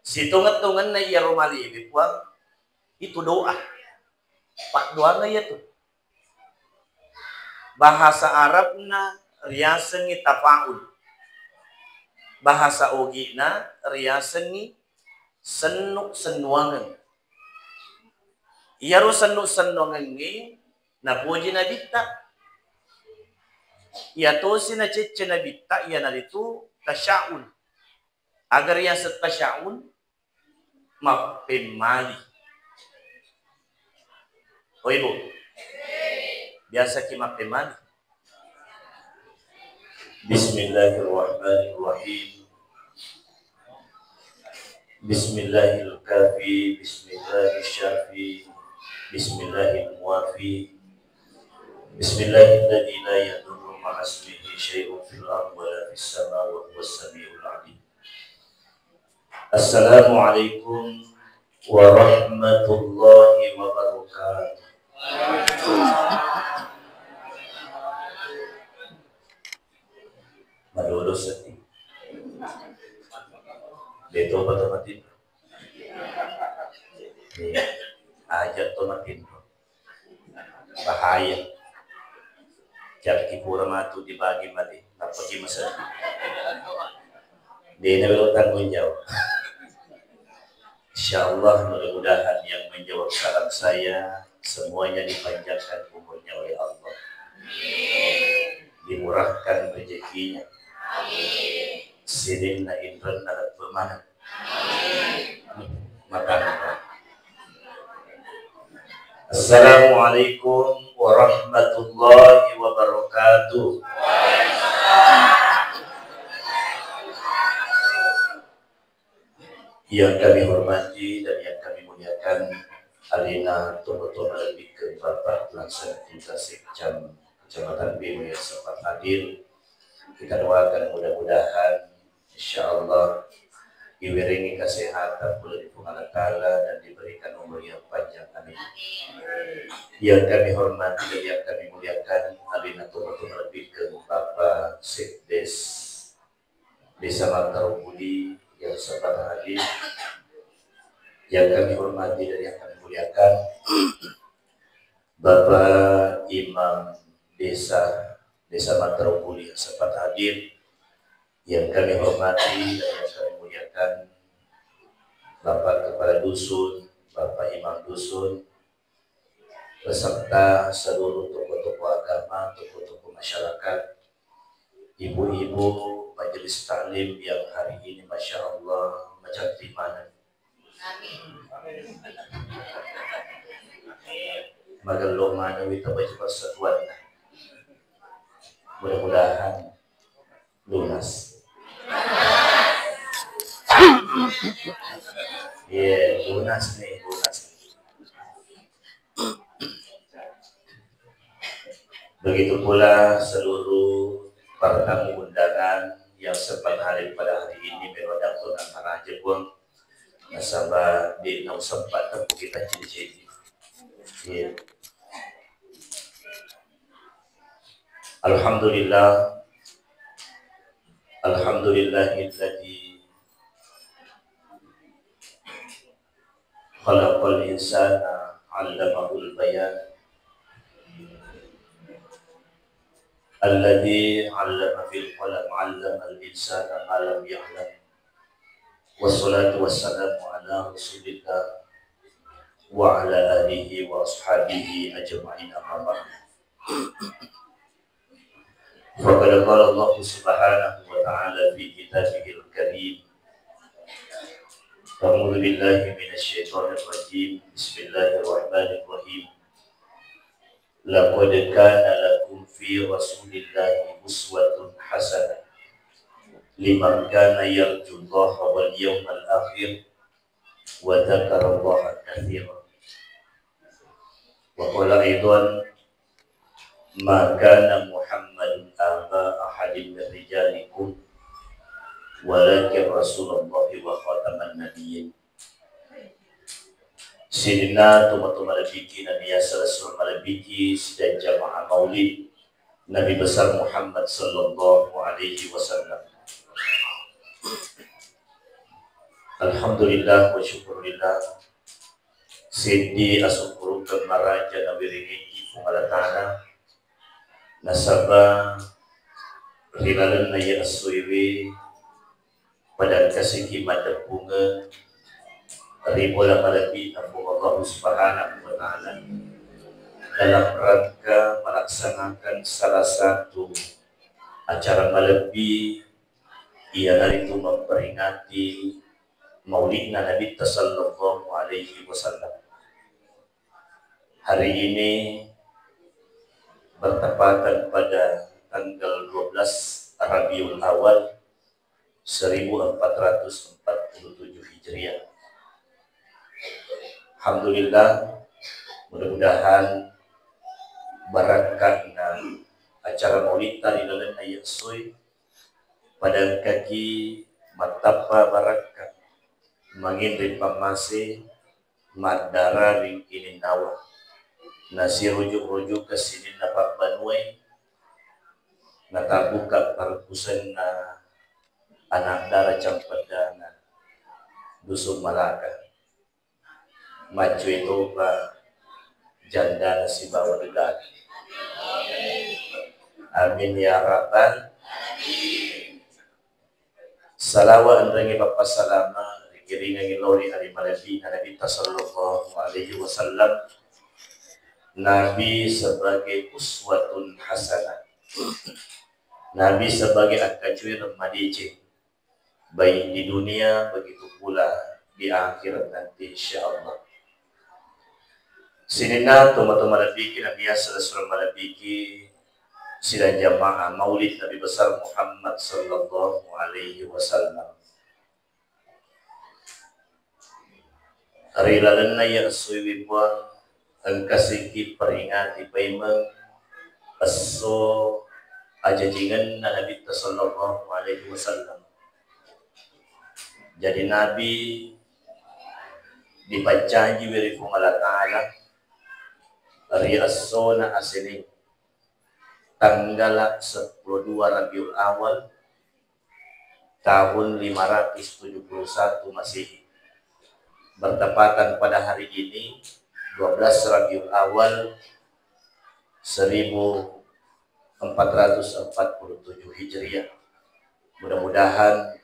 Situngan-tungan na iya rumali ibipwang itu doa. Pak doa na iya tuh. Bahasa Arab na riasengi tafaul. Bahasa Ogi na riasengi senuk senuangan. Iya ro senuk senuangan ni na puji na bitta. Iya to si na cece na bitta iya na itu tasyaul. Agar yang setasyaul mapemali. Oh ibu, biasa ki mapemali. Bismillahirrahmanirrahim. Bismillahirkafi, Bismillahirsyafi, Bismillahirmuafi, Bismillahilladzi la yadurru ma'asmihi syai'un fil ardi wa la fis samaa'i wa huwas samii'ul 'aliim. Assalamualaikum warahmatullahi wabarakatuh. Madodo seti. Beto batomatin. Ajat tomatin. Bahaya. Jadi kurang matu dibagi mati. Apa sih masalah? Dia nak tanggung jawab. Insyaallah mudah-mudahan yang menjawab salam saya semuanya dipanjangkan umurnya oleh Allah. Dimurahkan rezekinya. Sidin na indran na bermana. Makan. Assalamualaikum warahmatullahi wabarakatuh. Yang kami hormati dan yang kami muliakan, Alina Tomoto lebih ke Bapak Pelaksana Tugas Kecamatan Bimo yang sempat hadir. Kita doakan mudah-mudahan insyaallah diiringi kesehatan oleh Allah Ta'ala dan diberikan umur yang panjang. Amin. Yang kami hormati dan yang kami muliakan, Alina Tomoto lebih ke Bapak Sekdes Desa Mantarobudi yang sempat hadir. Yang kami hormati dan yang kami muliakan, Bapak Imam Desa Mantarobudi yang sempat hadir. Yang kami hormati dan yang kami muliakan, Bapak Kepala Dusun, Bapak Imam Dusun, beserta seluruh tokoh-tokoh agama, tokoh-tokoh masyarakat, ibu-ibu majelis taklim yang hari ini Masya Allah macam di mana. Magalong mana wita baju persatuan. Mudah-mudahan lunas. Lunas nih, lunas. Begitu pula seluruh para tamu undangan yang sempat hadir pada hari ini berodak tunang Raja Buang nasabah di nau sempat tempuh kita cincin. Alhamdulillah, alhamdulillahilladzi khalaqal insana 'allamahul bayan. Alladzi 'allama bil qalam 'allamal insana ma lam ya'lam. Wassalatu wassalamu ala Rasulillah wa ala alihi wa ashabihi ajma'in amma ba'd. Faqad qala Allah subhanahu wa ta'ala fi kitabihil karim. A'udzu billahi minasyaitonir rajim. Bismillahirrahmanirrahim. Laqad kana lakum fi Rasulillahi uswatun hasanah liman kana yarjullaha wal yawmal akhir wa dzakarallaha katsiran. Wa qala aidan ma kana Muhammadun aba ahadin min rijalikum walakin Rasulullah wa khataman nabiyyin. Sidina tumatuma labiki Nabi Rasul malabiki sidang jamaah maulid Nabi besar Muhammad sallallahu alaihi wasallam. Alhamdulillah wa syukurillah. Sidi asukuru kemaraja nabiringi fungalatana nasaba rilalan na ya asuiwi pada kasiki mata bunga ribola malabi nabu Allah subhanahu wa ta'ala dalam rangka melaksanakan salah satu acara malabi ialah itu memperingati Maulidnya Nabi sallallahu alaihi wasallam. Hari ini bertepatan pada tanggal 12 Rabiul Awal 1447 Hijriah. Alhamdulillah, mudah-mudahan barakahna acara Maulid tadi dalam ayat suy pada kaki matapa barakah mangin pamase madara ring ini nawa nasi rujuk-rujuk ke sini napak banuai natabuka parkusan na anak dara campadana dusun Malaka maju itu pak janda nasi bawa dedak. Amin ya rabbal. Salawat andrangi Bapak salama kiringan ilori hari malabi Nabi sallallahu alaihi wasallam. Nabi sebagai uswatun hasanah. Nabi sebagai akacuir madice baik di dunia begitu pula di akhirat nanti insyaallah. Sinina toma-toma nabiki Nabi sallallahu alaihi sila jamaah Maulid Nabi besar Muhammad sallallahu alaihi wasallam. Hari lalan na ya suwi buang ang kasiki peringati paimang aso ajajingan na Nabi sallallahu alaihi wasallam. Jadi Nabi dipacaji wiri kung Allah Ta'ala hari aso na asiling tanggal 12 Rabiul Awal tahun 571 Masehi. Bertepatan pada hari ini 12 Rabiul Awal 1447 Hijriah. Mudah-mudahan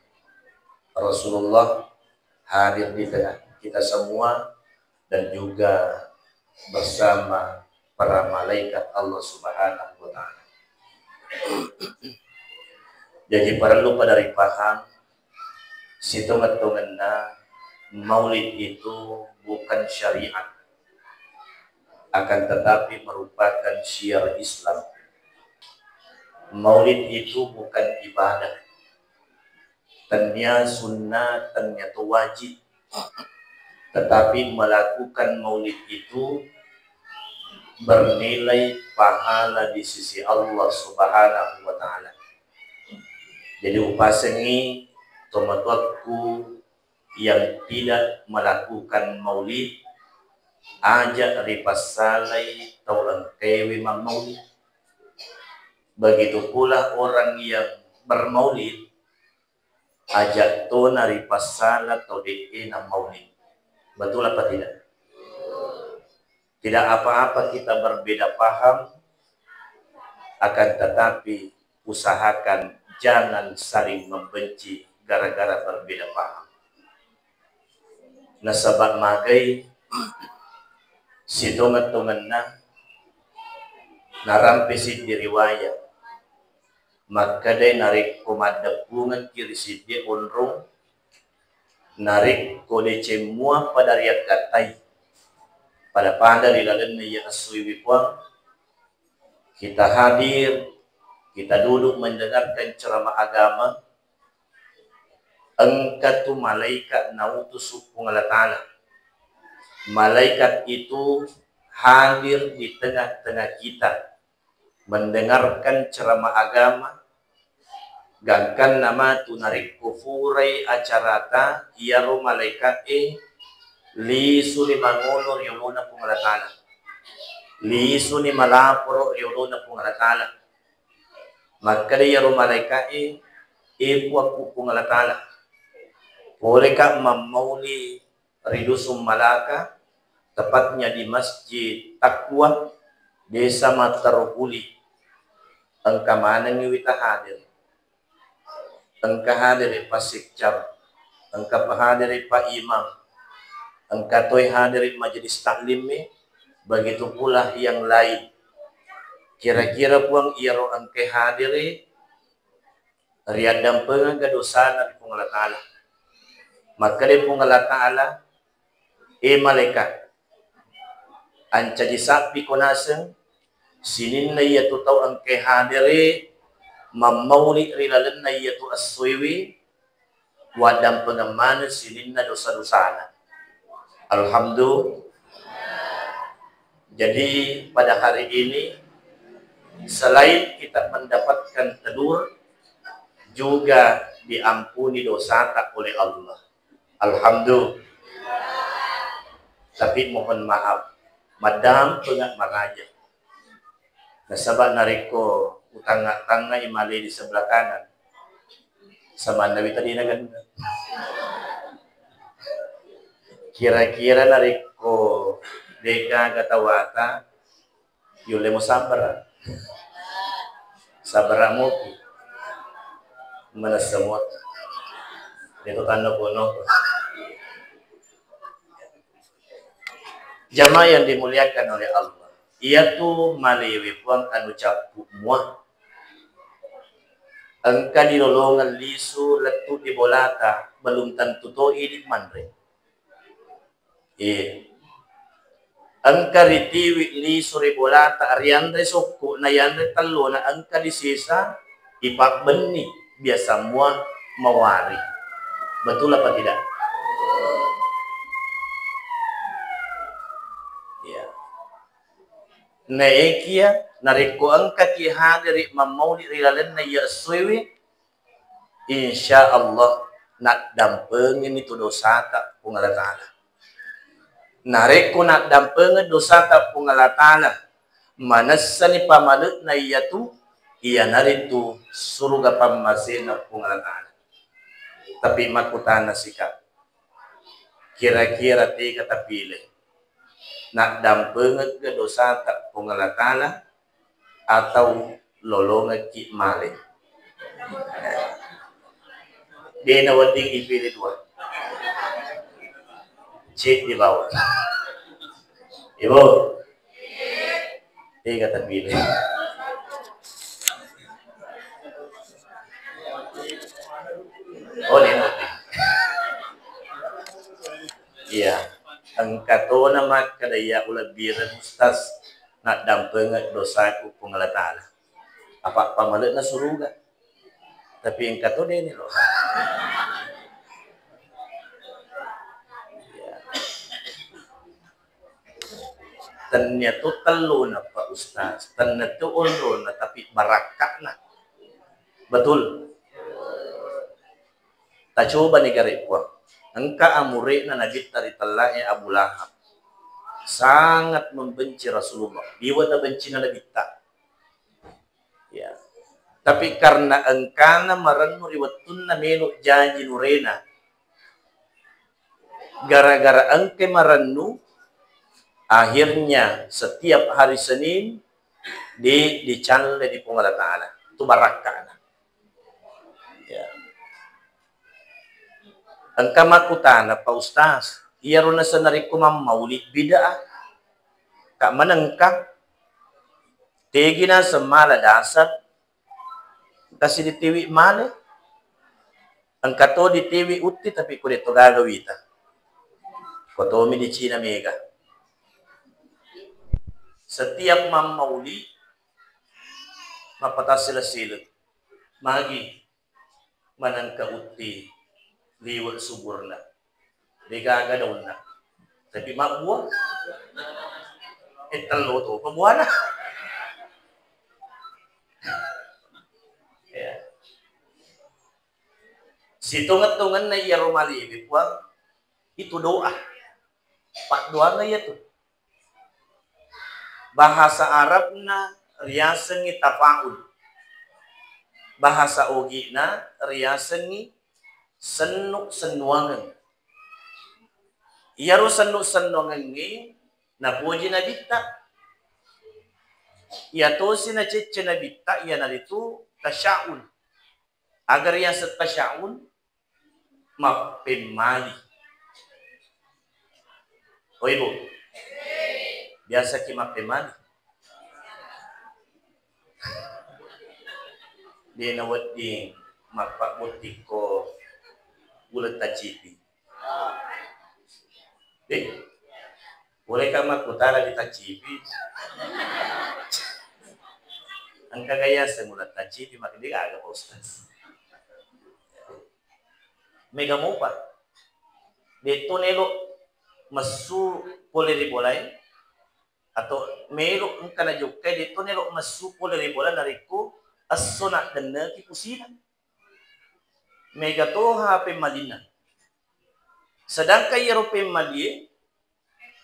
Rasulullah hadir di tengah kita semua dan juga bersama para malaikat Allah Subhanahu wa ta'ala. Jadi perlu pada paham situng-tungan na Maulid itu bukan syariat, akan tetapi merupakan syiar Islam. Maulid itu bukan ibadah, tanya sunnah, tanya wajib, tetapi melakukan Maulid itu bernilai pahala di sisi Allah Subhanahu wa ta'ala. Jadi upasengi tomatuakku yang tidak melakukan Maulid aja ripasalai taulang kewi maulid. Begitu pula orang yang bermaulid ajak to naripasala atau diina maulid. Betul apa tidak? Tidak apa-apa kita berbeda paham, akan tetapi usahakan jangan saling membenci gara-gara berbeda paham. Nasabak magai situngan-tungan na narampisid di riwayat maka day narik kumadapungan kirisid di unrung narik ko de cemua pada riak katay pada panda dilalan na iya asui puang kita hadir, kita duduk mendengarkan ceramah agama. Engkau tu malaikat nautus Allah Ta'ala. Malaikat itu hadir di tengah-tengah kita mendengarkan ceramah agama. Gangkan nama tu narik kufurai acarata iaro malaikat li suni mangunur yuluna pung Allah Ta'ala. Li suni malaporo yuluna pung Allah Ta'ala. Maka iaro malaikat ipuak pung Allah Ta'ala. Boleh ka mamauli Ridusum Malaka, tepatnya di Masjid Taqwa, Desa Matarhuli. Engka mana ngiwita hadir? Engka hadir Pak Sikcam, engka hadir Pak Imam, engka toy hadir majelis taklim, begitu pula yang lain. Kira-kira puang iro engke hadiri riadam pengaga dosa dari Pungala Ta'ala. Maka di Pungala Ta'ala malaikat anca jisapi konaseng sinin na iya tu tau engke hadiri mamauli rilalan na iya tu aswiwi wadam pengamana sinin na dosa-dosana. Alhamdulillah. Jadi pada hari ini selain kita mendapatkan tedur, juga diampuni dosa tak oleh Allah. Alhamdulillah. Tapi mohon maaf, madam pengat maraja. Nasabak nariko utang-tanga imali di sebelah kanan. Sama Nabi tadi nagan. Kira-kira nariko deka gatawata yule mo sabar. Sabar mo manasamot. Dito tanda kuno. Jamaah yang dimuliakan oleh Allah, ia tu maliwi puang anu capu muah. Engka dilolongan lisu letu di bolata belum tentu to ini manre. Engka ritiwi lisu di bolata ariandre sokku na yandre talo na engka disisa ipak beni biasa muah mawari. Betul apa tidak? Naikia nariko angka ki hadiri mamauli rilalan na ya suwi, insya Allah nak dampengin itu dosa tak Pungala Ta'ala. Nariko nak dampengin dosa tak Pungala Ta'ala, manasani pamalut na iya tu iya naritu surga pamasina Pungala Ta'ala. Tapi makutana sikap kira-kira tiga tapile nak dampenget ke dosa tak Pungala Ta'ala atau lolongan ki male. Dia nawading ipilih dua. Cik di bawah. Ibu. Tiga terpilih. Oh, ini nawading. Iya. Angkato nama kadaya ulah biran ustaz nak dampengat dosa ku Pungala Ta'ala. Apa pamalit na suruga. Tapi angkato dia ni loh. Ya. Ternyata telu na Pak Ustaz. Ternyata ulo na tapi barakak na. Betul. Tak coba ni garip puang. Engka amuri na nabit dari telahnya Abu Lahab. Sangat membenci Rasulullah. Dia na benci na nabita. Ya. Tapi karena engka na maranu riwatun na menu janji nurena. Gara-gara engke maranu, akhirnya setiap hari Senin di channel di Pungala Ta'ala. Itu barakah. Ya. Engka makutana Pak Ustaz, iya runa sanariku mamauli bid'ah. Kak manengka tegina semala dasar kasih di TV male. Engka to di TV uti tapi kude to gagawita. Kotomi di Cina mega. Setiap mamauli mapatas sila-sila. Magi manengka uti liwat suburna, degaga daun na. Tapi mabuah, telo to pabuana. Ya. Situngan-tungan na iya rumali puang itu doa. Pak doa na iya tu. Bahasa Arab na riasengi tafaul. Bahasa Ogi na riasengi senuk-senuangan. Iyaro senuk-senuangan ni na puji na bitta. Iya tosi na cece na bitta iya na itu tasyaun. Agar yang setasyaun mapemali. Oh ibu, biasa ki mapemali. Dia nawat di mapak mutiko bulat tacipi. Boleh kamu kutara di tacipi? Angka gaya semulat tacipi makin dia agak ustaz. Mega mopa. Dito nelo masu pole ribolay atau melo angka na jukay dito nelo masu pole ribolay nariko aso na dana ki kusina. Mega to hape malina. Sedangkan Eropa mali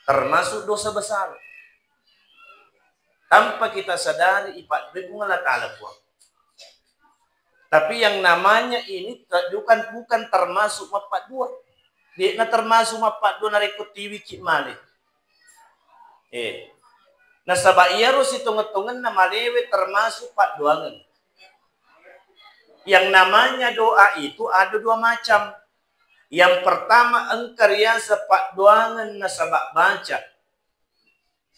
termasuk dosa besar. Tanpa kita sadari ipat bunga ta'ala buang. Tapi yang namanya ini bukan termasuk mapat dua. Dia na termasuk mapat dua narikot tiwi kit mali. Nasaba iyaro si tunget-tunget na malewe termasuk pat duangan. Yang namanya doa itu ada dua macam. Yang pertama engkar riasa pak duangan na sabak baca.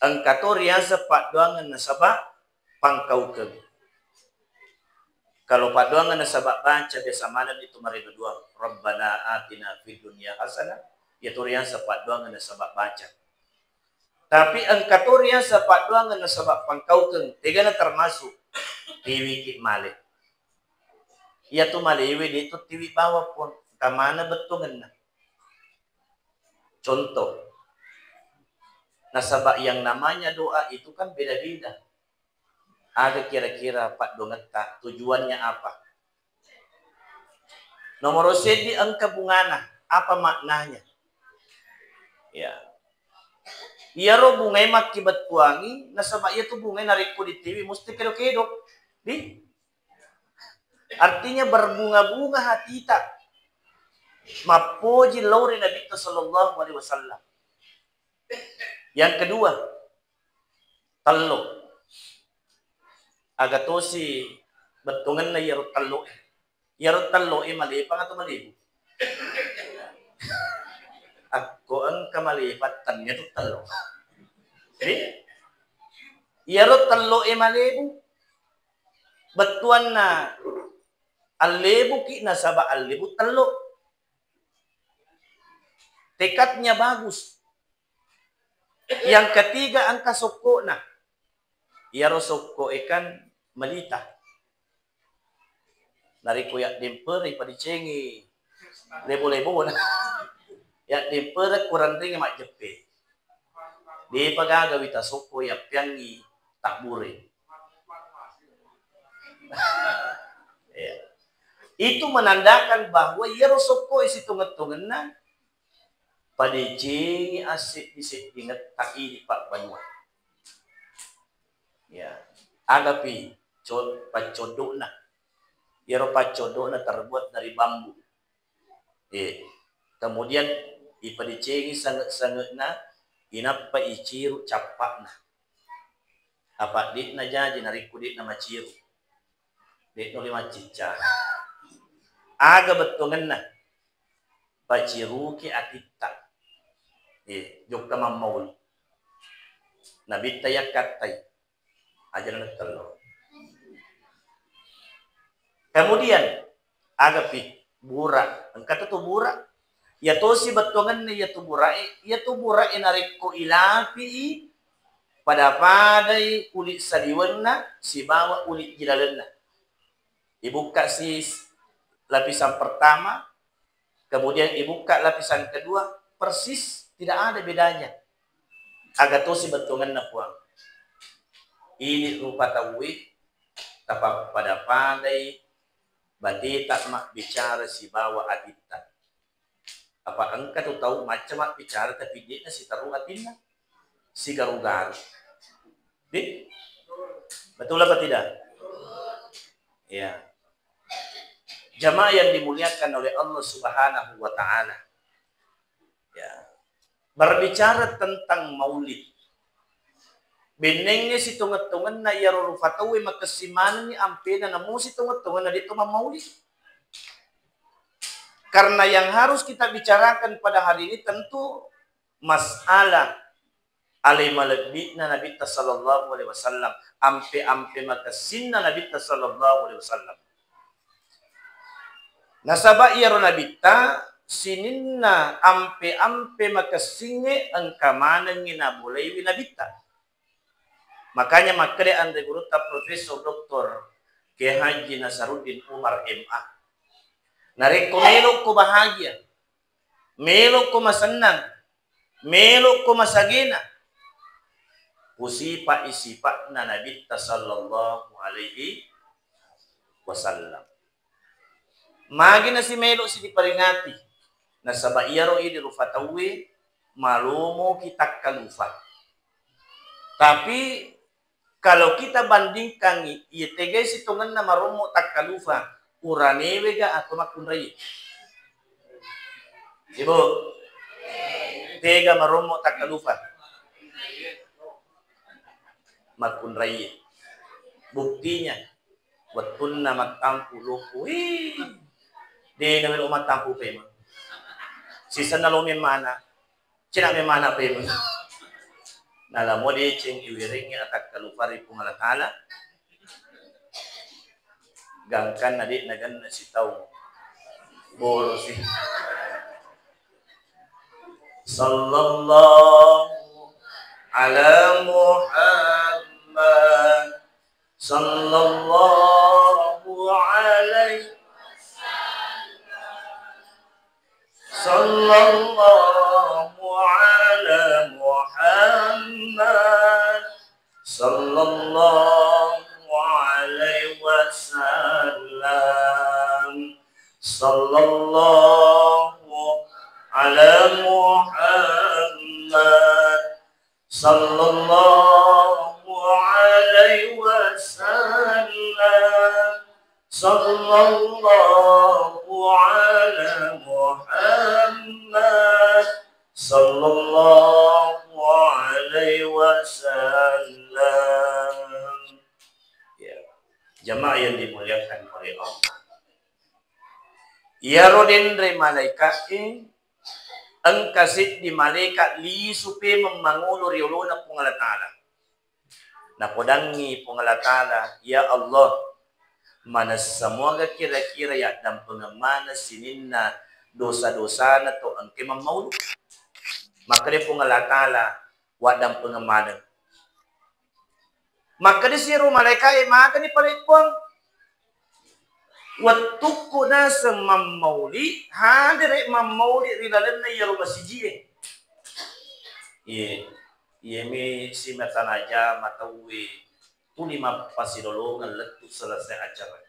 Engkato riasa pak duangan na sabak pangkaukan. Kalau pak duangan na sabak baca biasa malam itu marido duang. Rabbana atina fid dunya hasanah. Itu riasa pak duangan na sabak baca. Tapi engkato riasa pak duangan na sabak pangkaukan. Tiga na termasuk tiwi kit malik. Ia tu malewe dia tu tiwi bawah pun. Kamana betungan na. Contoh. Nasabak yang namanya doa itu kan beda-beda. Ada kira-kira Pak Dongeta tujuannya apa? Nomor sedi angka bungana. Apa maknanya? Ya. Iya ro bungay makibat tuangi. Nasabak ia tu bungay nariko di TV. Mesti kedok-kedok. Artinya berbunga-bunga hati tak. Mapuji lauri Nabi sallallahu alaihi wasallam. Yang kedua, talo. Agatosi betungan na yarot talo. Yarot talo malipang atau malibu. Ako ang kamalipatan niya to talo. Yarot talo malibu. Betuan na alibu ki nasaba alibu talo. Tekadnya bagus. Yang ketiga ang kasukko na. Iyaro sukko ikan malita. Narikuyak dimperi padicengi. Lebo-lebo na. Ya dimperi kurang ringi mak jepe. Di pagagawita sukko ya piangi takbure. Ya. Itu menandakan bahwa iyaro sukko isi tunget-tunget na. Padicengi asik disik ingat tak ini Pak Banua. Ya, agapi pacodok na. Iro pacodok na terbuat dari bambu. Kemudian ipadicengi sangat-sangat na inapa iciru capak na. Apa dit na jaji nariku dit na maciru. Dit no lima cica. Aga betungan na. Paciru ki atita. Jokta mamaul. Nabi tayak katay. Ajaran nagtalo. Kemudian agapi bura. Ang kata to bura. Yato si batungan ni yato bura. Yato bura inariko ilapi pada-padai kulit saliwan na si bawa kulit jilalan na. Ibuka si lapisan pertama. Kemudian ibuka lapisan kedua. Persis tidak ada bedanya. Agato si batungan na puang. Ini rupa tawi tapak pada pandai batita mak bicara si bawa adita. Apa engkau tu tahu macam mak bicara tapi dia si taruh atina si garu-garu. Betul apa tidak? Ya. Jamaah yang dimuliakan oleh Allah Subhanahu wa taala. Ya. Berbicara tentang maulid. Benengnya si tungat-tungan na yarul fatawi makasimanan ni ampena na mo si tungat-tungan na dito maulid. Karena yang harus kita bicarakan pada hari ini tentu masalah alaihi na Nabi sallallahu alaihi wasallam, ampe makasinna Nabi sallallahu alaihi wasallam. Nasaba iyaro nabita sininna ampe makasinge ang kamanan ngina bulay winabita. Makanya makre ande guruta Profesor Dr. Kiai Haji Nasaruddin Umar MA. Nareko melok ko bahagia, melok ko masenang, melok ko masagina. Usipa isipa na Nabi sallallahu alaihi wasallam. Magi na si Melo si diperingati na sa baiyaro ini rufatawi malumo kita kalufa. Tapi kalau kita bandingkan itegay si tungan na marumo tak kalufa uranewe ga atau makunray. Ibu tega marumo tak kalufa makunray. Buktinya watun na magtampo lupo. Di namin umatampo pa mo. Sisa na lumimana. Sina mimana pa mo. Nala mo di ching iwiring atak kalupari pungalatala. Gangkan na di nagan na si tao. Boro si. Sallallahu ala Muhammad. Sallallahu alaihi Sallallahu ala Muhammad Sallallahu alaihi wasallam Sallallahu ala Muhammad Sallallahu alaihi wasallam Sallallahu ala Muhammad Sallallahu alaihi wasallam. Ya. Jamaah yang dimuliakan oleh Allah. Ya rodin re malaikat ang kasit di malaikat li supe memangulo riulo na pungalatala. Napodangi pungalatala, ya Allah, mana semua kira-kira ya dan pengemana sininna dosa-dosa na to ang kimamaulu. Maka dia pungalatala wadang pengemana. Maka dia siru malaikat maka ni palikuang wattuku na sa mamauli hadir mamauli rilalan na yaro masiji. Ye mi si matanaja matawi tulima pasilolongan letu selesai acara.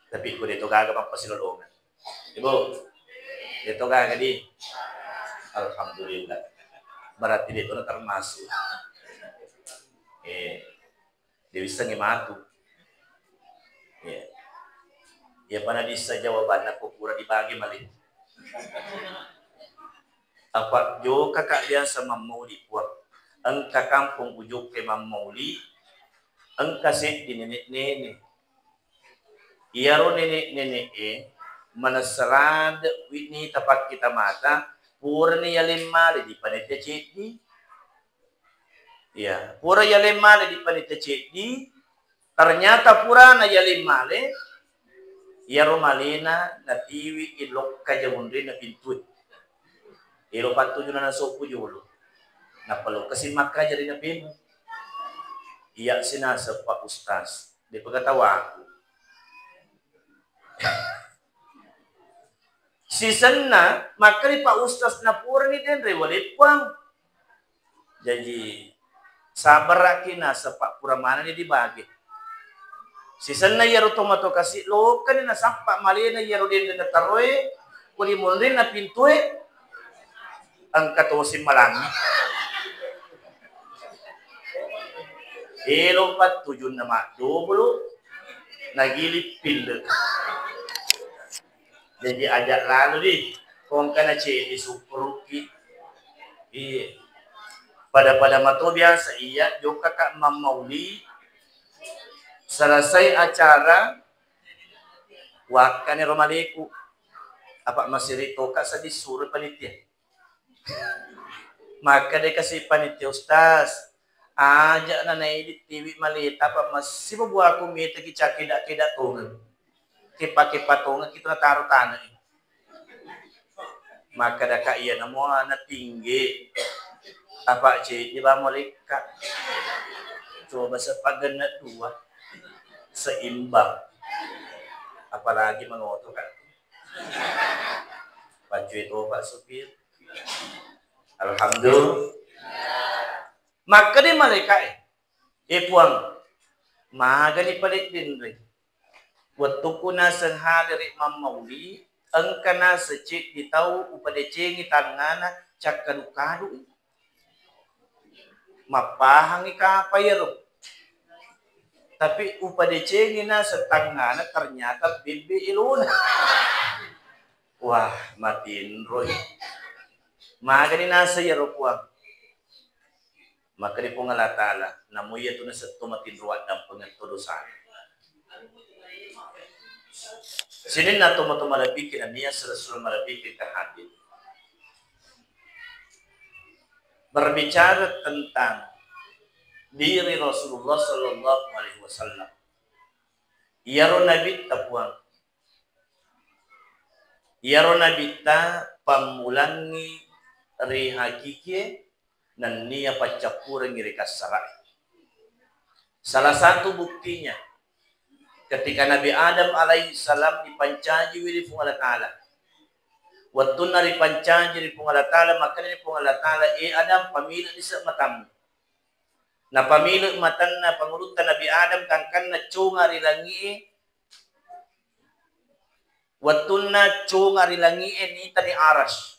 Tapi ko dito gaga pang pasilolongan. Ibu, dito gaga di. Alhamdulillah. Berarti dito na termasuk. Dia bisa ngimatu. Ya pada disa jawaban ako pura dibagi malin. Apa jo kakak dia sama mauli puak. Ang kakampung ujuk ke mamauli. Ang kasit di nenek-nenek. Iyaro nenek-nenek manasarad wini tapat kita mata. Pura ni yalimali di panitia cetni. Ya, pura yalimali di panitia cetni. Ternyata pura na yalimali. Iyaro malina na tiwi ilok kajamundri na pintuit. Ilo patuju na nasopo julo. Napalo kasi maka jadi na pin. Iya sinasa Pak Ustaz. Di pagkatawa ako. Season na, makari Pak Ustaz na pura ni den rewalit pang. Jadi sabar akin na sa Pak Pura mana ni dibagi. Season na yaro tomato kasi lo kan na sampa mali na yaro din na taroy. Kuli mo rin na pintuit. Ang katosin malang. Lompat tujuh nama 20 nagilip pilde. Jadi ajak lalu di kong kana di supuruki. Pada mato biasa iya juga kak mamauli selesai acara wakane romaleku apa masih rito kak sa disuruh panitia. Maka dia kasih panitia ustaz ajak na naidit TV malita apa masih mabuha ko mita kida tungan kipa tungan kita na taruh tanah. Maka dah kak iya namo na tinggi apa di ba malika coba sepagenat dua seimbang apalagi mengoto kan pancu itu Pak Supir alhamdulillah. Maka di mereka puang magani palit din rin waktu kuna senghadiri mamauli angkana secik ditau upadecengi tangana cakadukadu mapahangi kapayero tapi upadecengi na setangana ternyata bibi iluna. Wah matiin roy magani nasa yaro puang maka di pungalatala namuya tu na seto matin ruat dan pengentodosan sinin na to malapikin na niya serasul malapikin kahadir berbicara tentang diri Rasulullah Sallallahu Alaihi Wasallam. Yaro nabi tapuang. Yaro nabi ta pamulangi ri hakiki dan niya pacapurang iri kasarai. Salah satu buktinya ketika Nabi Adam alaihi salam dipancaji wiri Allah Ta'ala. Waktu nari pancaji di Allah Ta'ala maka ni Allah Ta'ala Adam pamilih di matamu. Na pamilih matan na pangurutan Nabi Adam kan na cunga rilangi waktu na cunga rilangi ni tadi aras.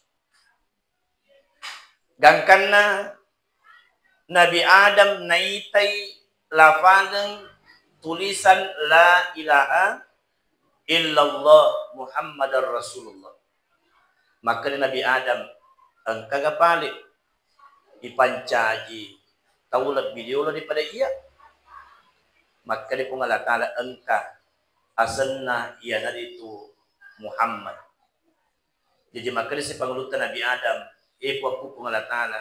Gangkan na Nabi Adam naitai lafazan tulisan la ilaha illallah Muhammadar Rasulullah. Maka Nabi Adam ang kagapali ipancaji taulat video daripada ia. Maka di Allah Ta'ala engka asalna ia dari itu Muhammad. Jadi maka di si pangulutan Nabi Adam waktu Allah Ta'ala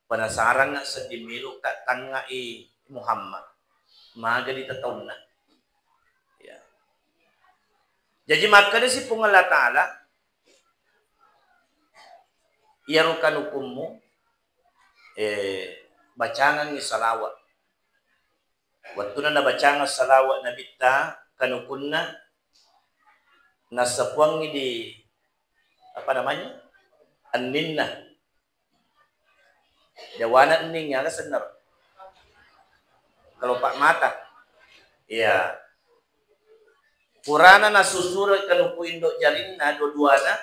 penasaran nga sa dimilo ka tanga Muhammad maga di tatawna ya. Jadi maka di si Allah Ta'ala iarukan hukummu bacangan ni salawat waktu na bacangan salawat na bita kanukun na nasa puang ni di apa namanya anin na jawana aning nga senar kalau pak mata ya Purana na susurat kanuku indok jarin na dua-duana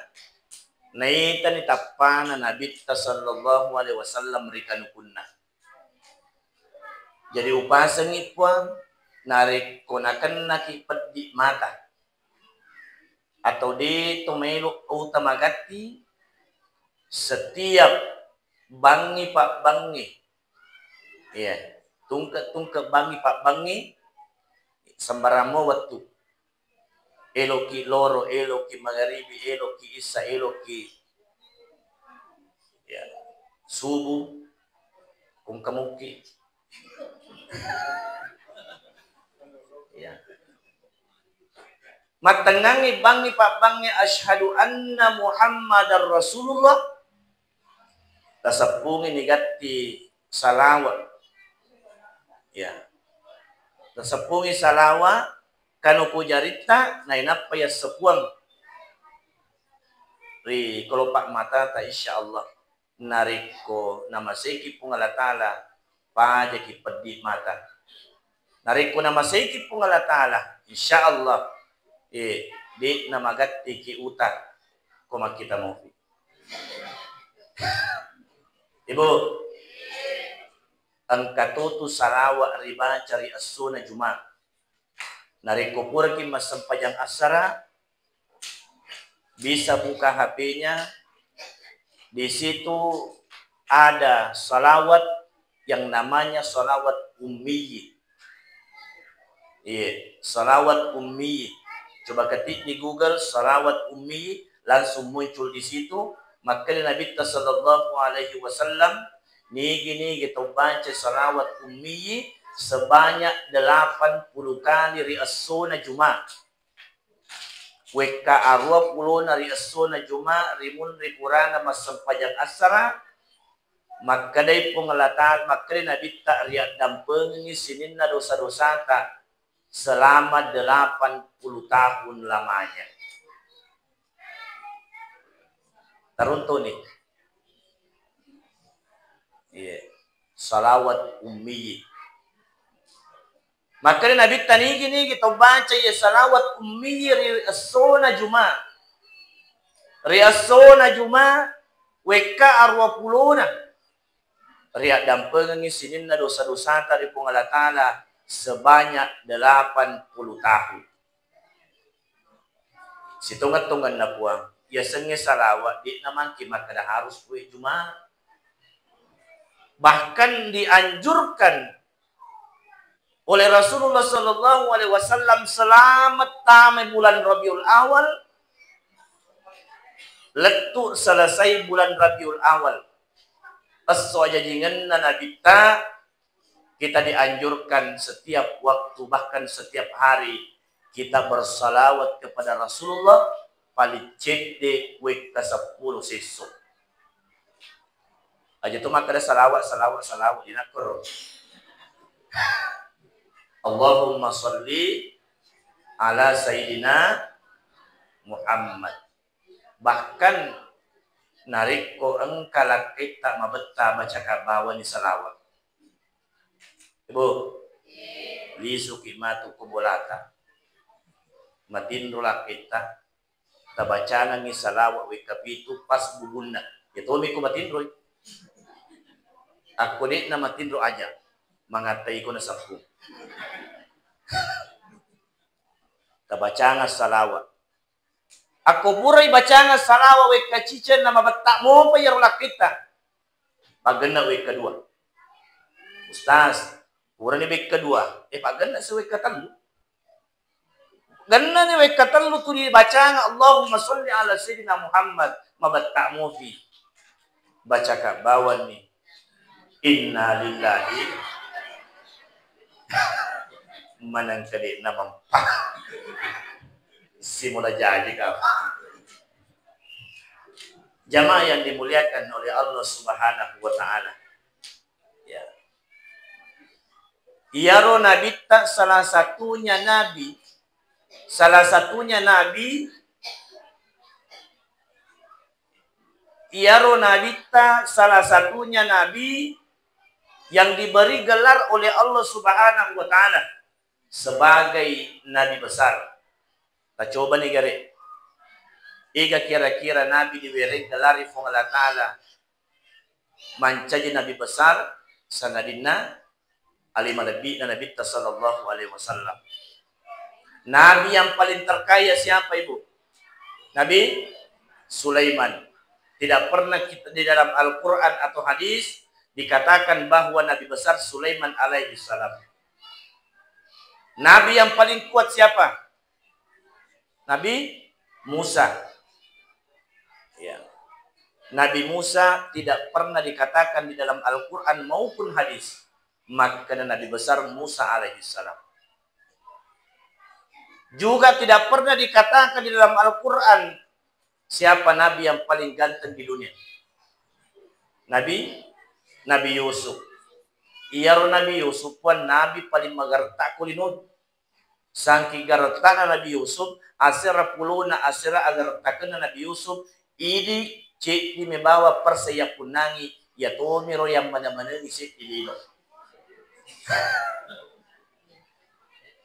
naita ni tapana Nabi sallallahu alaihi wasallam rikanukunna. Jadi upasang ipwang narik konakan nakipad di mata atau di tumelo utamagati setiap bangi pak bangi ya tungka bangi pak bangi sambaramo waktu eloki loro, eloki magharibi, eloki isa, eloki ya subuh kung kamuki ya matangangi bangi papangi asyhadu anna Muhammadar Rasulullah tasapungi nigati salawat ya tasapungi salawat kanu pujarita na inapaya sepuang ri kalau pak mata ta insyaallah nariko nama seki Allah Ta'ala paja ki pedi mata nariko nama seki Allah Ta'ala insyaallah di nama gatti ki uta koma kita mau ibu angkatutu salawa riba cari as-sunnah Jumat nariko pura ki masampajang asara bisa buka HP-nya. Di situ ada salawat yang namanya salawat ummi. Iya, salawat ummi. Coba ketik di Google salawat ummi, langsung muncul di situ. Maka Nabi sallallahu alaihi wasallam nigi kita baca salawat ummi sebanyak 80 kali riasuna Jumat. Weka arwa pulona riasuna Jumat rimun ripurana masampajang asara. Maka dari pengelatan maka Nabi tak riak dampengi sinin na dosa-dosa tak selama 80 tahun lamanya. Tarunto nih. Iya. Salawat ummi. Maka Nabi tani gini kita baca ya salawat ummi riasuna Jumat. Riasuna Jumat weka arwa pulona. Riak dampengi sinin na dosa-dosa dari pengalat ta'ala sebanyak 80 tahun. Situngan-tungan na puang. Ya senge salawat di naman kimat kada harus kuih Jumat. Bahkan dianjurkan oleh Rasulullah sallallahu alaihi wasallam selamat tamai bulan Rabiul Awal. Letu selesai bulan Rabiul Awal. Peso jajingan na Nabi kita dianjurkan setiap waktu bahkan setiap hari kita bersalawat kepada Rasulullah paling cek de wek ke 10 sesuk. Aja tu maka ada salawat dinakur. Allahumma sholli ala sayyidina Muhammad. Bahkan narik ko engkalak kita mabetta baca kabawa ni salawat. Ibu, lisu kimatu kubolata. Matindulak kita tabacana ni salawat we kapitu pas bubunna. Ito mi ko matindroy. Ako di na matindro aja. Mangatay ko na sa ku. Tabacana salawat. Ako buray bacanga salawa we kacicen na mabata mo pa yarulak kita. Pagana we kedua. Ustaz, pura ni we kedua. Pagana sa we katalo. Ganna ni we katalo tu di bacanga Allahumma sholli ala sayyidina Muhammad mabata mo fi. Baca ka bawan ni. Inna lillahi manang kali na mampa. Simula jadi kau. Jamaah yang dimuliakan oleh Allah Subhanahu wa taala. Ya. Iyaro nabi tak salah satunya nabi Iyaro nabi tak salah satunya nabi yang diberi gelar oleh Allah Subhanahu wa taala sebagai nabi besar. Tak coba nih gare. Ika kira-kira nabi diberi gelar oleh Allah Ta'ala mancaji nabi besar sanadina alima nabi dan Nabi sallallahu alaihi wasallam. Nabi yang paling terkaya siapa ibu? Nabi Sulaiman. Tidak pernah kita di dalam Al-Quran atau hadis dikatakan bahwa nabi besar Sulaiman alaihi salam. Nabi yang paling kuat siapa? Nabi Musa. Ya. Nabi Musa tidak pernah dikatakan di dalam Al-Quran maupun hadis. Maka Nabi besar Musa alaihissalam. Juga tidak pernah dikatakan di dalam Al-Quran siapa Nabi yang paling ganteng di dunia. Nabi Yusuf. Iyaro Nabi Yusuf pun Nabi paling magarta kulinud. Sangki gartana Nabi Yusuf asira puluna asira agar takena Nabi Yusuf ini cek di membawa persaya punangi ya tomiro yang mana-mana ni cek dilino.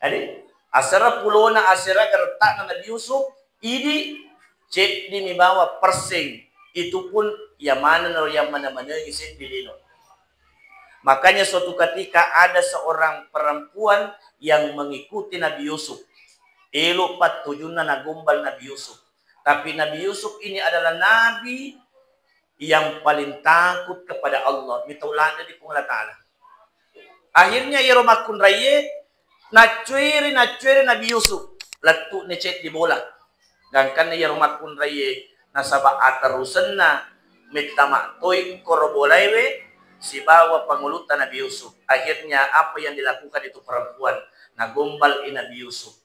Adi asira puluna asira gartana Nabi Yusuf ini cek di membawa persing itu pun yang mana-mana ni cek dilino. Makanya suatu ketika ada seorang perempuan yang mengikuti Nabi Yusuf. Elo pat tujuna nagumbal Nabi Yusuf. Tapi Nabi Yusuf ini adalah nabi yang paling takut kepada Allah. Mitulana di Allah Ta'ala. Akhirnya ia romakun raya, nacuiri Nabi Yusuf. Latu necet di bola. Dan kan ia romakun raya, nasaba atarusan na, mitama toy korobolaiwe, si bawa pangulutan Nabi Yusuf. Akhirnya apa yang dilakukan itu perempuan, nagombal Nabi Yusuf.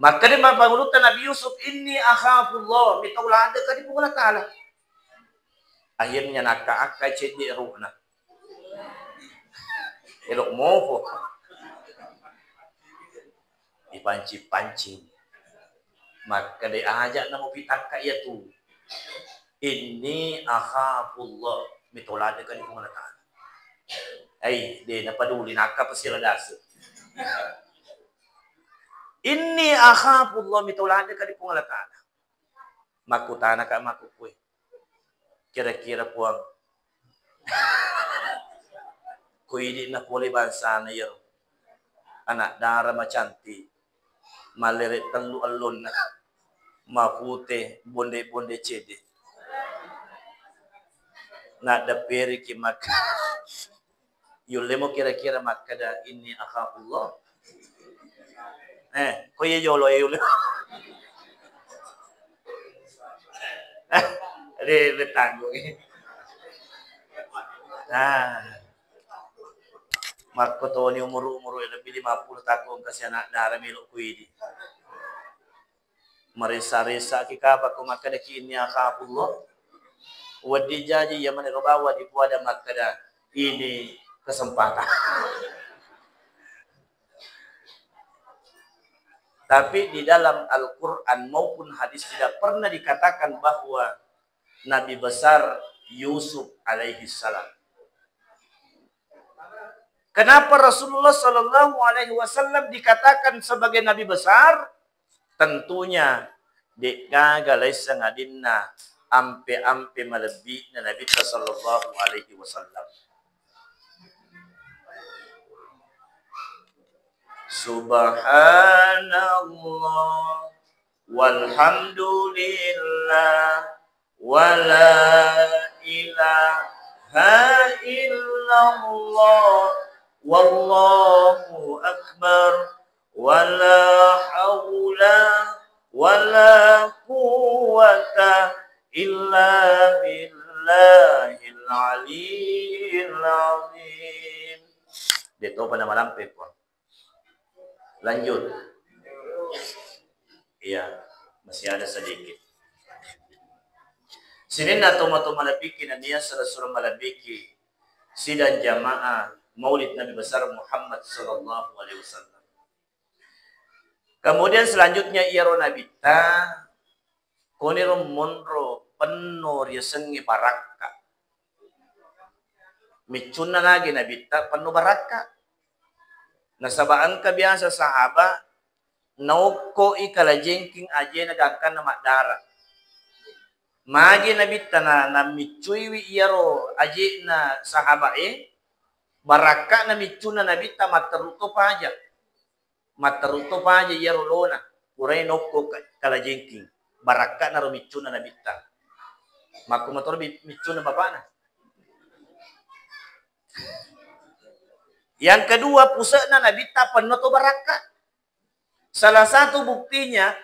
Maka dia pangulutan Nabi Yusuf, ini akhafullah, mitulana ka di Allah Ta'ala. Akhirnya naka-aka cedi ruhna. Elok mofo. Dipanci-pancing. Maka dia ajak nama pitaka ia tu. Ini akhafullah. Mitolada kan di Allah Ta'ala. Dia napaduli naka pasiradasa. Ini akhafullah. Mitolada kan di Allah Ta'ala. Makutana ka makukui. Kira-kira puang kuidi na puli bansa na yero anak dara macanti maleret telu alun na mapute bonde cede na daperi ki maka yulemo kira-kira makada ini akhafullah koye yolo yule Re tanggung. Marco Tony umur lebih 50 tahun kasi anak darah milok kuidi. Marisa-risa kikapa ko makada kini akhafullah. Wadi jadi yang mana bawa di puada makada ini kesempatan. Tapi di dalam Al-Quran maupun hadis tidak pernah dikatakan bahwa Nabi besar Yusuf alaihi salam. Kenapa Rasulullah Shallallahu Alaihi Wasallam dikatakan sebagai Nabi besar? Tentunya dekagalai sangadinna ampe melebihi Nabi Shallallahu Alaihi Wasallam. Subhanallah walhamdulillah wala ilaha illallah wallahu akbar wala haula wala quwwata illa billahil aliyyil azim. Dito pa na malampe po. Lanjut. Iya, masih ada sedikit. Sinin na tomato malabiki na niya sa Rasul malabiki sidan jamaah Maulid Nabi besar Muhammad sallallahu alaihi wasallam. Kemudian selanjutnya iaro nabita koniro monro penuh riasengi baraka. Micuna lagi nabita penuh baraka. Nasabaan ka biasa sahaba nauko ikala jengking aje nagangkan na madara. Magi nabita na micuiwi iaro aje na sahaba baraka na micuna nabita mataruto paja iaro lona uray nauko kala jengking baraka na rumicuna nabita maku motor micuna bapana. Yang kedua pusat na nabita penuh baraka. Salah satu buktinya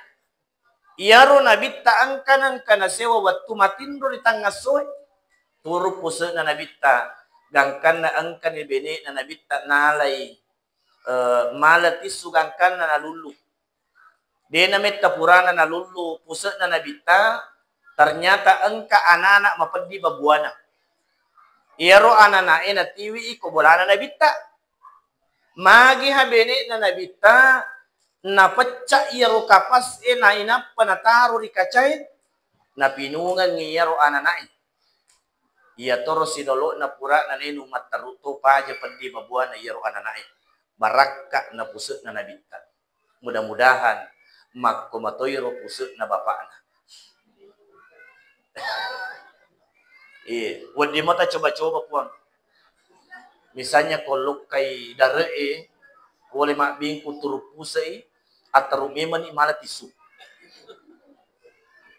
iaro nabita angkanan kana sewa waktu matindro di tangga soy turu pusat na nabita gangkan na angkan ibene na nabita nalay malatisu gangkan na nalulu. Dia namit tapurana nalulu pusat na nabita ternyata angka anak-anak mapedi babuana. Iaro anak-anak na tiwi iko bolana nabita. Magi habene na nabita na pecah iaro kapas na inapa na taro di kacay na pinungan ngiyaro ananai. Iya toro sinolo na pura na nenu mataruto paja pandi babuan na iaro ananai. Baraka na pusut na nabita. Mudah-mudahan makkumatoyro pusut na bapak na. Wadi mo ta coba-coba puang. Misalnya kalau kay dare boleh mak bingku turu pusai atau meman malah tisu.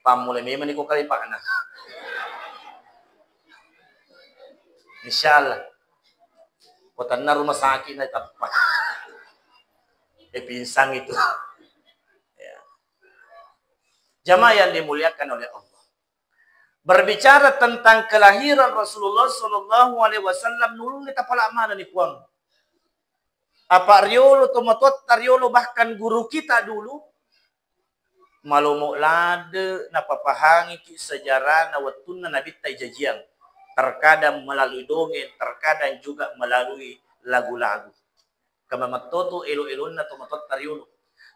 Pamulai memang ko kali pak na. Insyaallah. Kota na rumah sakit na tapat. Pinsang itu. Ya. Jamaah yang dimuliakan oleh Allah. Berbicara tentang kelahiran Rasulullah Sallallahu Alaihi Wasallam, nulung kita pala mana nih puang? Apa riolo tomatot tariolo bahkan guru kita dulu malumuk lade napapahangi ki sejarah na watuna nabi jajiang. Terkadang melalui dongeng, terkadang juga melalui lagu-lagu. Kama matoto elo-elon na tomatot tariolo.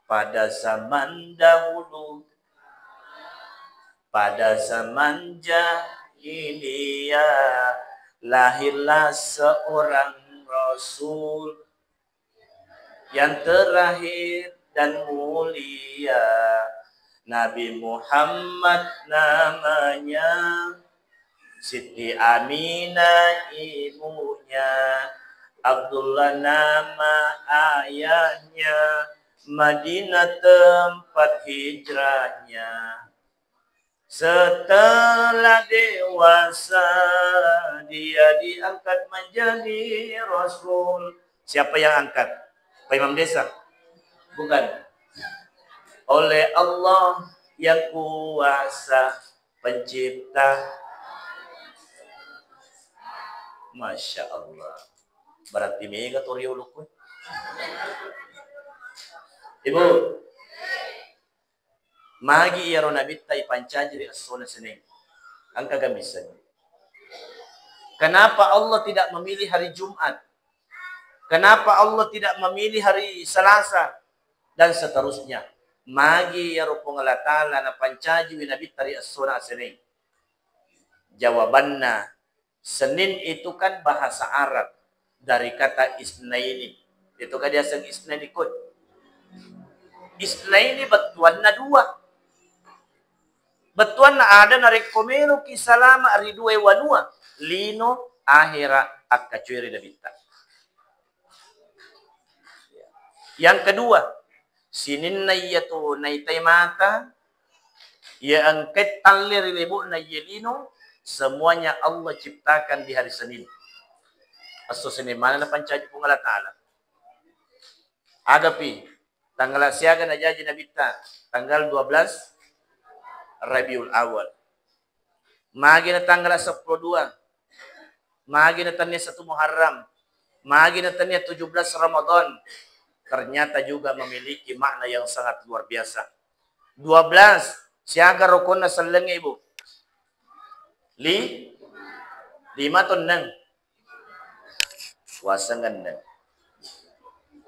Pada zaman dahulu, pada zaman jahiliyah, lahirlah seorang Rasul yang terakhir dan mulia, Nabi Muhammad namanya, Siti Aminah ibunya, Abdullah nama ayahnya, Madinah tempat hijrahnya. Setelah dewasa dia diangkat menjadi Rasul. Siapa yang angkat? Pak Imam Desa? Bukan. Oleh Allah yang kuasa pencipta. Masya Allah. Berarti mega toriolukun. Ibu, magi iya ronabita ipancajiri as-sunnah sening. Ang kagamisan. Kenapa Allah tidak memilih hari Jumat? Kenapa Allah tidak memilih hari Selasa? Dan seterusnya. Magi ya rupong Allah Ta'ala na pancaji winabitari as-sunnah sening. Jawabannya, Senin itu kan bahasa Arab. Dari kata isnaini. Itu kan dia sang isnaini kod. Isnaini batuan na dua. Batuan na ada na rekomeno kisalama ari dua wanua. Lino akhira akacuiri nabita. Yang kedua, sinin na iya to na itay mata. Ya angket talir ribu na yelino. Semuanya Allah ciptakan di hari Senin. Aso Senin mana na pancaji po Allah Ta'ala. Agapi, tanggal siaga na jaji nabita, tanggal 12 Rabiul Awal. Magi na tanggal 12. Magi na tanya 1 Muharram. Magi na tanya 17 Ramadan. Ternyata juga memiliki makna yang sangat luar biasa. 12, siaga rukun na saleng ibu. 5 ton nang. Wasangan nang.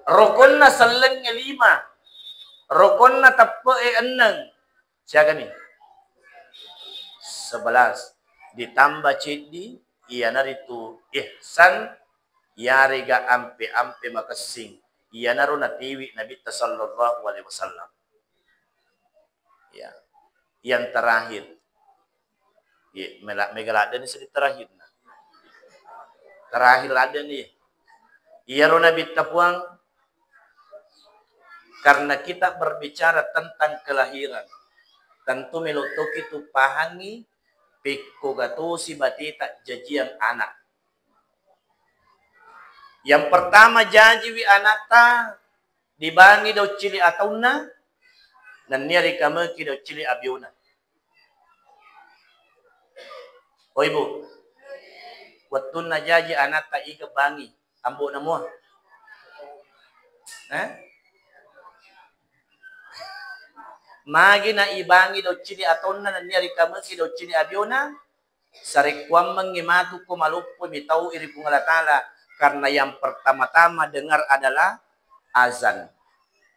Rukun na saleng 5. Rukun na tapo 6. Siaga ni? 11. Ditambah cedi, iya naritu ihsan, yariga ampe-ampe makasing. Iya naru natiwi Nabi sallallahu alaihi wasallam. Ya. Yang terakhir. Ya, megalada ni sedih terakhir. Terakhir ada nih. Iya ro Nabi tapuang. Karena kita berbicara tentang kelahiran. Tentu melutuk itu pahangi pikko gato si batita jajian anak. Yang pertama janji wi anakta dibangi do cili atauna dan niari kameki do cili abiuna. Oh ibu, watun na jaji anakta iga bangi ambo na mo. Magi na ibangi do cili atauna dan niari kameki do cili abiuna. Sarikwam mengimatu ko malupo mitau iri pungalatala. Karena yang pertama-tama dengar adalah azan.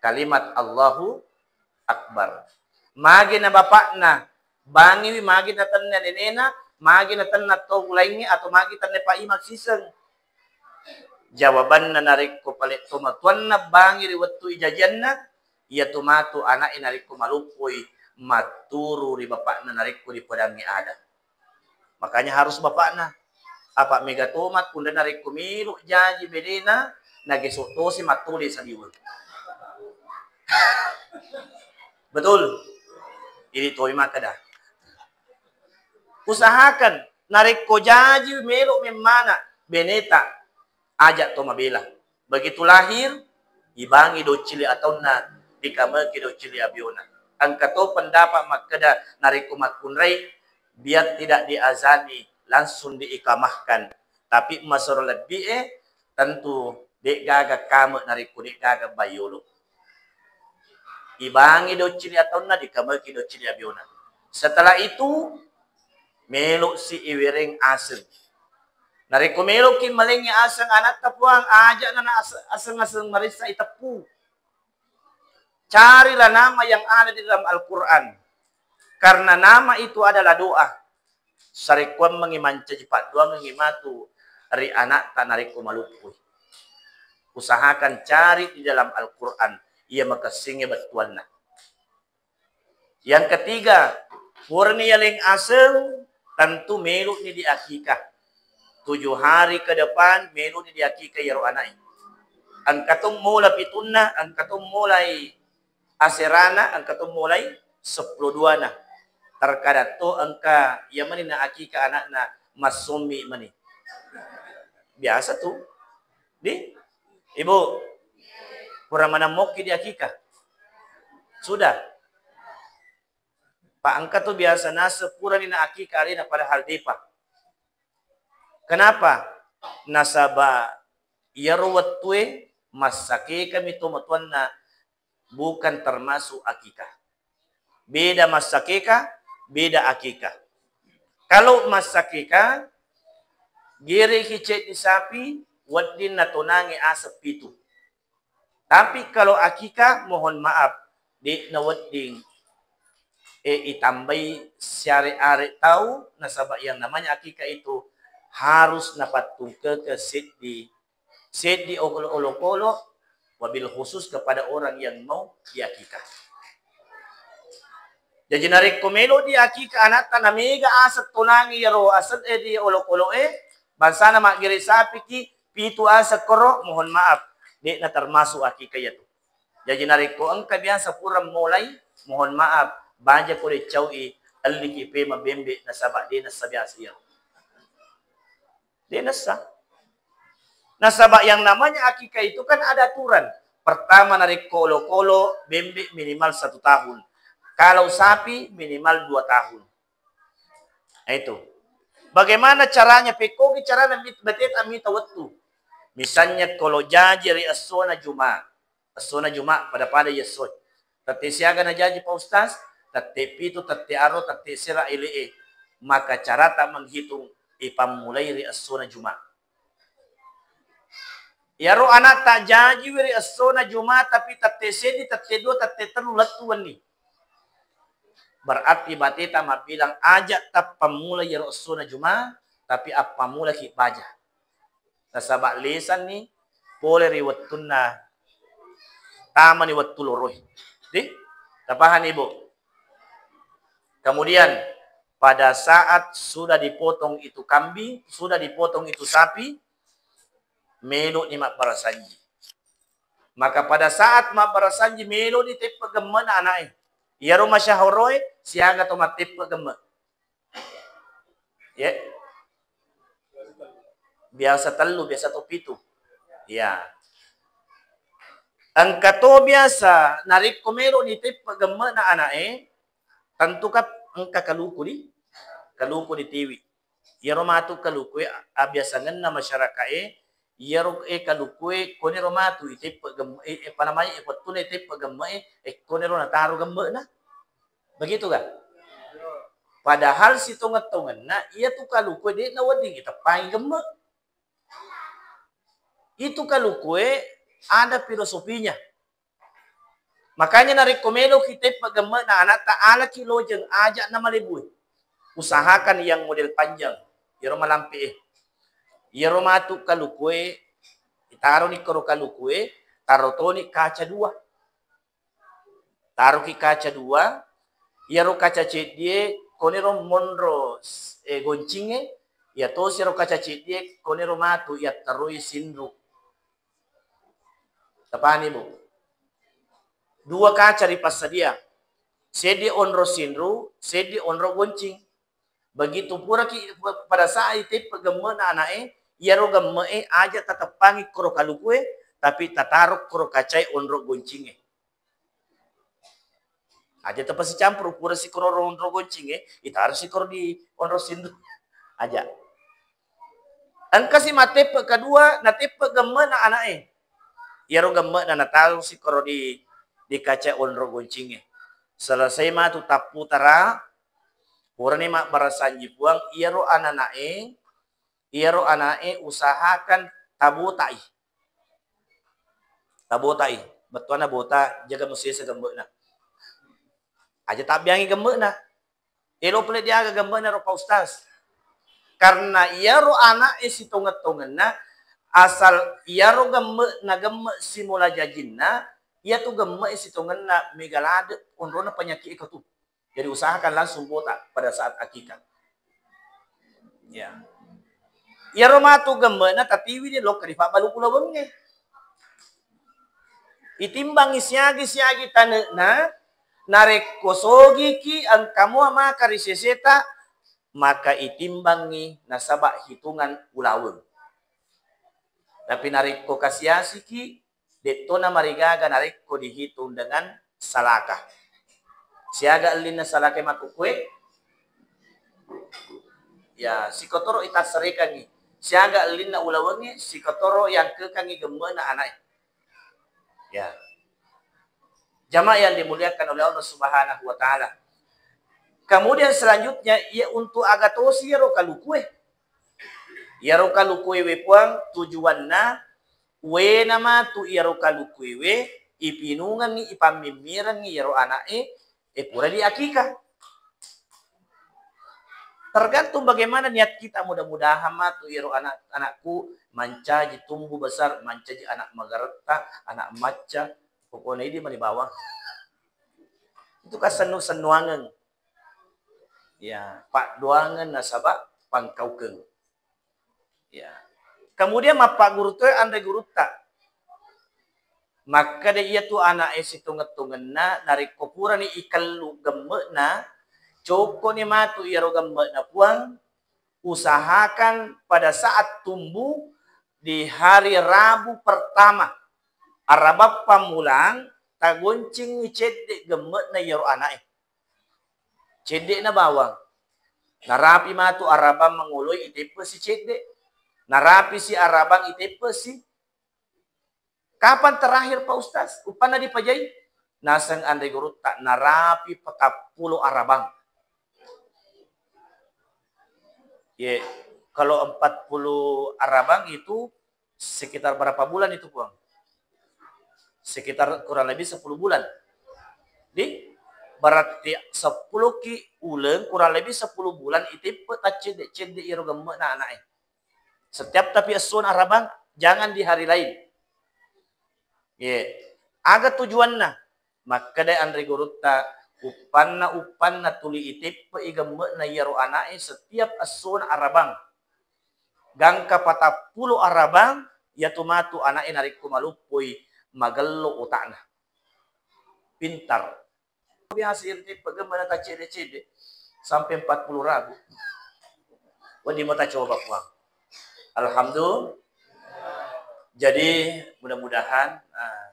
Kalimat Allahu Akbar. Magi na bapak na. Bangi magi na tan na nenena. Magi na tan na to ulaingi. Atau magi tan na paimak siseng. Jawaban na narik ko palit tumatuan na bangi riwatu ijajan na. Ia tumatu anak narik ko malupoy. Maturu ri bapak na narik ko di padangi ada. Makanya harus bapak na. Apa megatomat kunda narik kumilu janji bedena nagesoto si matuli sa diwa. Betul. Ini toy makada. Usahakan narik ko jaji melo memana beneta ajak to mabela. Begitu lahir ibangi do cili atau na dikamaki do cili abiona. Angka to pendapat makada narik ko makunrai biar tidak diazani langsung diikamahkan. Tapi masalah lebih tentu dek gaga kamu narik ko dek gaga bayolo. Ibangi do cili atau na dikamaki do cili abiona. Setelah itu melok si iwering aseng. Nariko melok ki malengi aseng anak tapuang aja na aseng-aseng marisa itapu. Carilah nama yang ada di dalam Al-Quran. Karena nama itu adalah doa. Sarikuan mengimanca jipat doa mengimatu dari anak tanariko malupu. Usahakan cari di dalam Al-Quran. Ia makasingnya betuanna. Yang ketiga, murni yaling aseng tentu meluk ni di akikah. 7 hari ke depan meluk ni di akikah ya ro'anai. Angkatum mula pitunna, angkatum mulai aserana, angkatum mulai 10 na. Terkadang tu angka yang mana na akikah anak na masumi mani. Biasa tu. Di ibu kurang mana moki di akikah. Sudah. Pak angka tu biasa nasa pura ni na akikah alina pada hal depa. Kenapa? Nasaba yarwat tuwe masake kami tumatuan na bukan termasuk akikah. Beda masakeka, beda akikah. Kalau masakeka, giri hicet di sapi, wadin na tunangi asap pitu. Tapi kalau akikah, mohon maaf, di na wading itambai syari-ari tahu nasabak yang namanya akikah itu harus napatung ke sedi olo-olo wabil khusus kepada orang yang mau diakikah. Jadi narik komelo di akikah anak tanamiga asat tunangi yaro asat di olo-olo bansana magiri sapi ki pitu asat koro mohon maaf di na termasuk akikah itu. Jadi narik ko ang kabiasa puram mulai mohon maaf banja ko de chawi aliki pe mabembe na sabak de na sabiasa yan. De nasa. Nasabak yang namanya akikah itu kan ada aturan. Pertama narik kolo-kolo bembe minimal 1 tahun. Kalau sapi minimal 2 tahun. Nah, itu. Bagaimana caranya? Pekogi caranya betet amita waktu. Misalnya kalau jajiri asona juma. Asona juma pada yesot. Tati siaga na jaji pa ustaz. Tati pito, tati aro, tati sira ilie. Maka cara tak menghitung ipamulai ri asona juma. Yaro anak tak jaji ri asona juma tapi tati sedi, tati dua, tati telu latuan ni. Berarti batita mabilang ajak tak pamulai ri asona juma tapi apa mula ki baja. Nasabak lisan ni boleh riwatun na tama ni watuloroy. Di? Tapahan ibu. Kemudian pada saat sudah dipotong itu kambing, sudah dipotong itu sapi, melo ni maparasanji. Maka pada saat maparasanji melo ni tepa gemma na anai. Yaro masyahoroy siaga to matepa gemma. Ya. Biasa telu, biasa to pitu. Ya. Angka to biasa narik komero ni tepa gemma na anai. Tentu kap angka kaluku di tiwi. Yaro matu kaluku abiasangan na masyarakat yaro kaluku kone romatu ite pagam panamay ipatune ite pagam kone ro nataro gamba na. Begitu kan? Padahal si tungat-tungan na iya tu kaluku di nawading itapai gamba. Itu kaluku ada filosofinya. Makanya narekomendo kita pagama na anak taala kilo jeng ajak na malibuy. Usahakan yang model panjang. Yaro malampi Yaro matu kalukue. Itaro ni karo kalukue. Taro to ni kaca 2. Taro ki kaca 2. Yaro kaca cedie. Konero monro goncinge. Ya to yaro kaca cedie. Konero matu ya taroi sindru. Tapani bu. 2 kaca di pasadia. Sedi onro sindru, sedi onro goncing. Begitu pura pada saat itu pegemme na anae, yaro gemme aja tatapangi koro kalukue, tapi tataruk koro kacai onro goncinge. Aja tepat si campur pura si koro onro goncinge, itaruh si koro di onro sindu aja. Angka si matepe kedua, na tepe gemme na anae. Yaro gemme na nataruh si koro di kacai onro goncinge. Selesai matu tapu tara, pura ni mak barasanji puang, yaro ananae usahakan tabotai. Tabotai. Betul na bota jaga mesti segembe na. Aja tak biangi gembe na. Elo pele dia aga gembe na rupa ustaz. Karena iaro anak si tonget-tongen na asal iaro gembe si mula jajinna, ia tu gembe si tongen na megalade onrona penyakit itu. Jadi usahakan langsung botak pada saat akikah. Ya. Iaro matu gembe na tatiwi dia lo karifa balu kula wenge. Itimbang siagi tanah na narek kosogi ki ang kamu ama kariseseta maka itimbangi nasabak hitungan ulaweng. Tapi narek ko kasiasi ki detto na marigaga narek ko dihitung dengan salakah. Siaga alin na salakah makukwe. Ya, si kotoro itasarekan ni. Siaga alin na ulawengi si kotoro yang kekangi gembe na anai. Ya. Jamaah yang dimuliakan oleh Allah Subhanahu wa taala. Kemudian selanjutnya ia untuk agatosi yaro kalukue. Yaro kalukue we puang tujuanna we nama tu yaro kalukue we ipinungan ni ipamimiran ni yaro anae pura di akikah. Tergantung bagaimana niat kita, mudah-mudahan matu yaro anakku manca tumbuh besar, manca anak magareta, anak maca, pokoknya ini di bawah. Itu kan senu-senuangan. Ya, pak doangan nasabak pangkaukeng. Ya. Kemudian pak guru tu andai guru tak. Maka dia tu anak esi tunget-tungenna dari kopura ni ikalu gembena, coko ni matu iro gembena puang, usahakan pada saat tumbuh di hari Rabu pertama. Arabab pamulang tagoncing cedek gemet na yaro anak. Cedek na bawang. Narapi matu arabang menguloy itepe si cedek. Narapi si arabang itepe si. Kapan terakhir Pak Ustaz? Upana dipajai? Nasang andai guru tak narapi 40 arabang. Ya, kalau 40 arabang itu sekitar berapa bulan itu, Puang? Sekitar kurang lebih 10 bulan. Di berarti 10 ki ulen kurang lebih 10 bulan itu peta cedek iro gembe na anak. Setiap tapi asun arabang jangan di hari lain. Ya, aga tujuanna maka dai andre gurutta upanna tuli itipe igembe na iro anak setiap asun arabang. Gangka 40 arabang ya tumatu anak narik kumalupui magello utana. Pintar. Biasa irti bagaimana tak cede-cede sampai 40 rabu. Wadi mau tak coba puang. Alhamdulillah. Jadi mudah-mudahan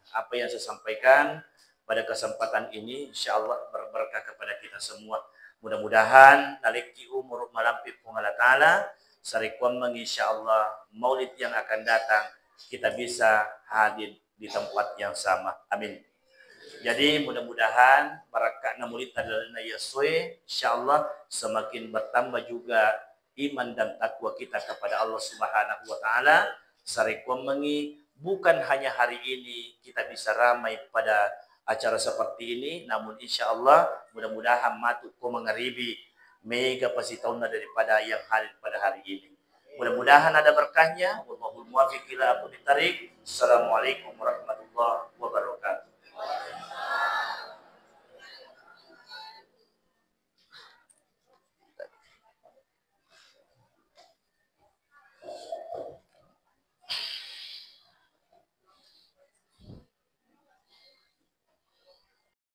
apa yang saya sampaikan pada kesempatan ini insyaallah berberkah kepada kita semua. Mudah-mudahan naliki umur malampi pungala taala sarikuam insyaallah maulid yang akan datang kita bisa hadir di tempat yang sama. Amin. Jadi mudah-mudahan barakat namulid adalah yaswe insyaallah semakin bertambah juga iman dan takwa kita kepada Allah Subhanahu wa taala. Sarikuam mengi bukan hanya hari ini kita bisa ramai pada acara seperti ini, namun insyaallah mudah-mudahan matu ko mengeribi mega pasti tahunna daripada yang hadir pada hari ini. Mudah-mudahan ada berkahnya. Wallahul muwaffiq ila aqwamit thariq. Assalamualaikum warahmatullahi wabarakatuh.